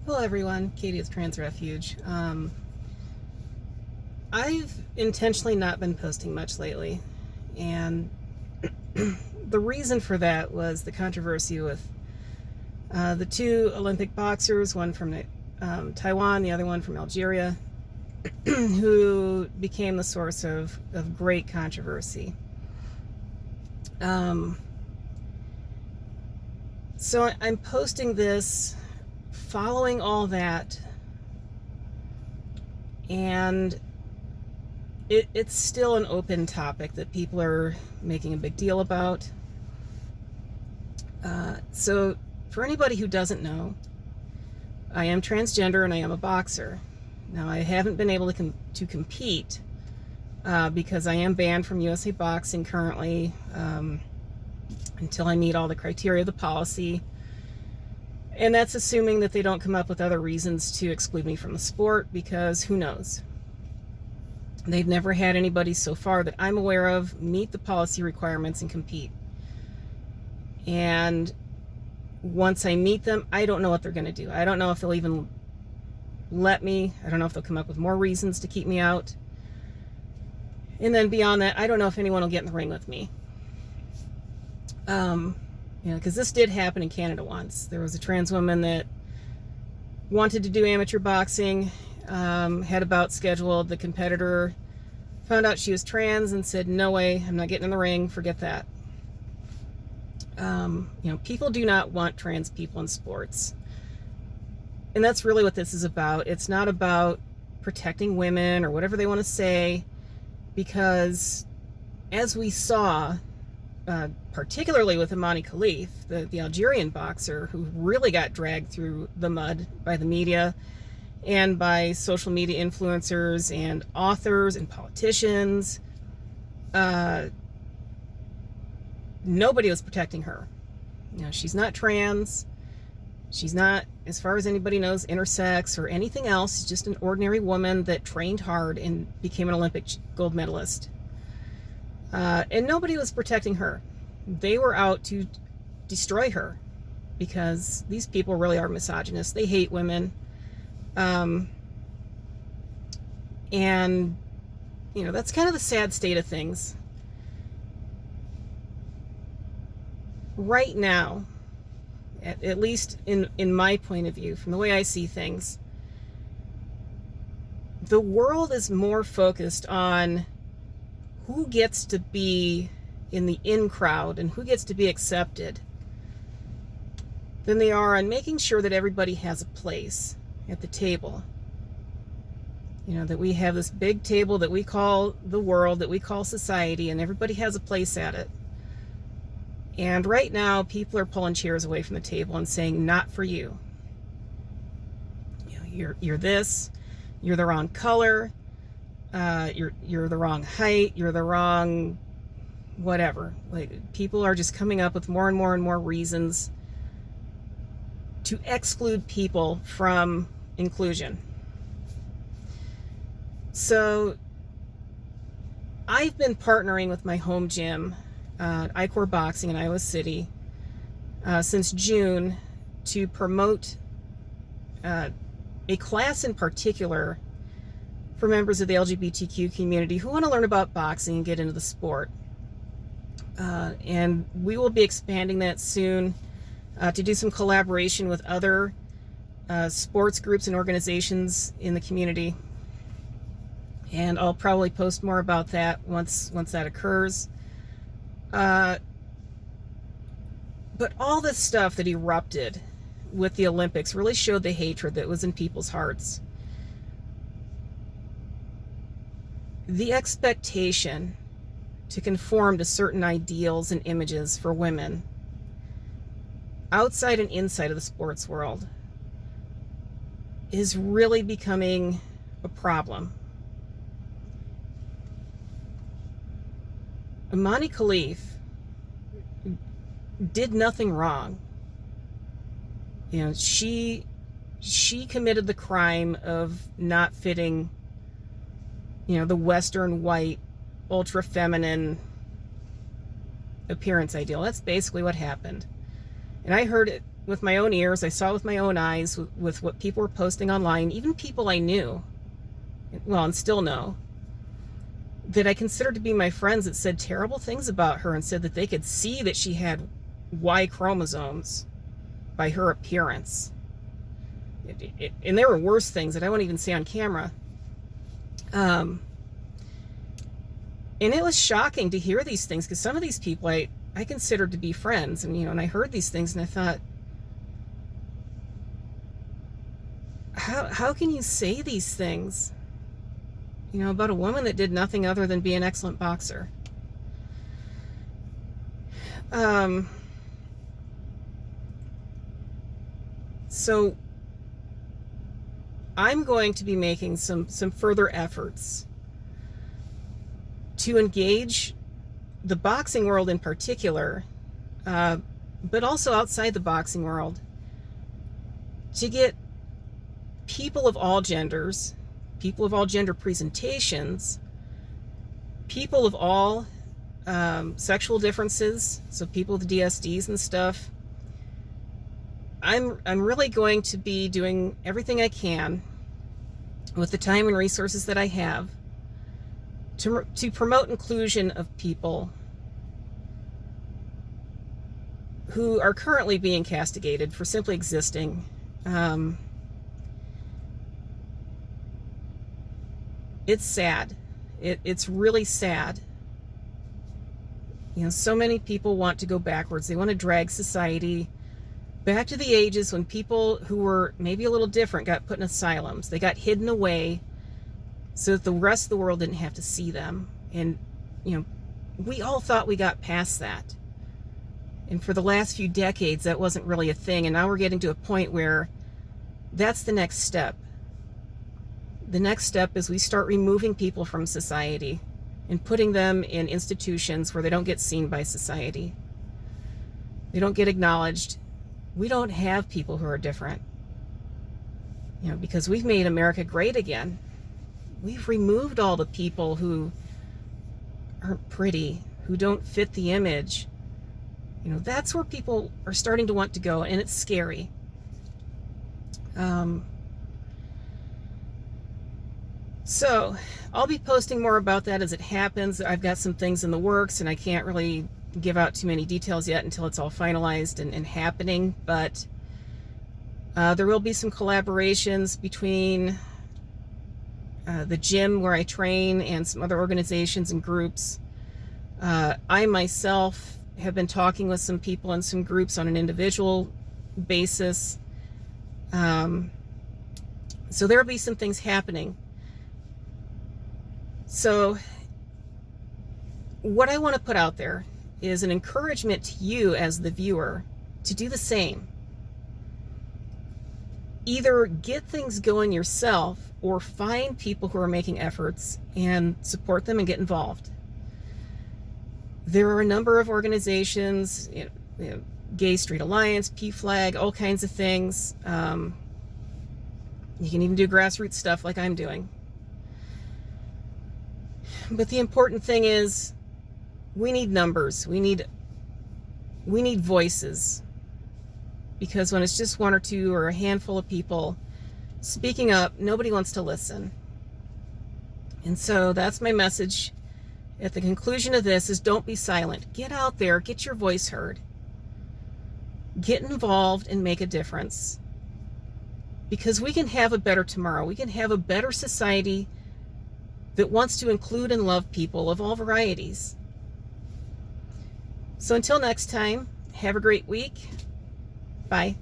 Hello everyone, Katie with Trans Refuge. I've intentionally not been posting much lately, and the reason for that was the controversy with the two Olympic boxers, one from Taiwan, the other one from Algeria, who became the source of great controversy. So I'm posting this following all that, and it's still an open topic that people are making a big deal about. So for anybody who doesn't know, I am transgender and I am a boxer. Now, I haven't been able to compete because I am banned from USA Boxing currently until I meet all the criteria of the policy. And that's assuming that they don't come up with other reasons to exclude me from the sport, because who knows? They've never had anybody so far that I'm aware of meet the policy requirements and compete. And once I meet them, I don't know what they're going to do. I don't know if they'll even let me. I don't know if they'll come up with more reasons to keep me out. And then beyond that, I don't know if anyone will get in the ring with me. Because this did happen in Canada once. There was a trans woman that wanted to do amateur boxing, had a bout scheduled. The competitor found out she was trans and said, "No way, I'm not getting in the ring, forget that." People do not want trans people in sports. And that's really what this is about. It's not about protecting women or whatever they want to say, because as we saw, particularly with Imani Khalif, the Algerian boxer, who really got dragged through the mud by the media and by social media influencers and authors and politicians. Nobody was protecting her. She's not trans. She's not, as far as anybody knows, intersex or anything else. She's just an ordinary woman that trained hard and became an Olympic gold medalist. And nobody was protecting her. They were out to destroy her, because these people really are misogynists. They hate women. And, that's kind of the sad state of things. Right now, at least in my point of view, from the way I see things, the world is more focused on who gets to be in the in crowd and who gets to be accepted than they are on making sure that everybody has a place at the table. That we have this big table that we call the world, that we call society, and everybody has a place at it. And right now, people are pulling chairs away from the table and saying, "Not for you. You're this. You're the wrong color. You're the wrong height. You're the wrong whatever." Like, people are just coming up with more and more and more reasons to exclude people from inclusion. So I've been partnering with my home gym, Icor Boxing in Iowa City, since June, to promote a class in particular for members of the LGBTQ community who want to learn about boxing and get into the sport. And we will be expanding that soon to do some collaboration with other sports groups and organizations in the community. And I'll probably post more about that once that occurs. But all this stuff that erupted with the Olympics really showed the hatred that was in people's hearts. The expectation to conform to certain ideals and images for women outside and inside of the sports world is really becoming a problem. Imani Khalif did nothing wrong. She committed the crime of not fitting, the Western white, ultra feminine appearance ideal. That's basically what happened. And I heard it with my own ears, I saw it with my own eyes, with what people were posting online, even people I knew, well, and still know, that I considered to be my friends, that said terrible things about her and said that they could see that she had Y chromosomes by her appearance. And there were worse things that I won't even say on camera. And it was shocking to hear these things, because some of these people I considered to be friends, and and I heard these things and I thought, how can you say these things, about a woman that did nothing other than be an excellent boxer? So I'm going to be making some further efforts to engage the boxing world in particular, but also outside the boxing world, to get people of all genders, people of all gender presentations, people of all sexual differences, so people with DSDs and stuff. I'm really going to be doing everything I can with the time and resources that I have to promote inclusion of people who are currently being castigated for simply existing. It's sad. It's really sad. So many people want to go backwards. They want to drag society back to the ages when people who were maybe a little different got put in asylums. They got hidden away so that the rest of the world didn't have to see them. And, we all thought we got past that. And for the last few decades, that wasn't really a thing. And now we're getting to a point where that's the next step. The next step is we start removing people from society and putting them in institutions where they don't get seen by society. They don't get acknowledged. We don't have people who are different, because we've made America great again. We've removed all the people who aren't pretty, who don't fit the image. That's where people are starting to want to go, and it's scary. So I'll be posting more about that as it happens. I've got some things in the works, and I can't really give out too many details yet until it's all finalized and happening, but there will be some collaborations between the gym where I train and some other organizations and groups. I myself have been talking with some people in some groups on an individual basis. So there will be some things happening. So what I want to put out there is an encouragement to you as the viewer to do the same. Either get things going yourself or find people who are making efforts and support them and get involved. There are a number of organizations, Gay Street Alliance, PFLAG, all kinds of things. You can even do grassroots stuff like I'm doing. But the important thing is we need numbers. We need voices. Because when it's just one or two or a handful of people speaking up, nobody wants to listen. And so that's my message at the conclusion of this is don't be silent. Get out there, get your voice heard. Get involved and make a difference. Because we can have a better tomorrow. We can have a better society that wants to include and love people of all varieties. So until next time, have a great week. Bye.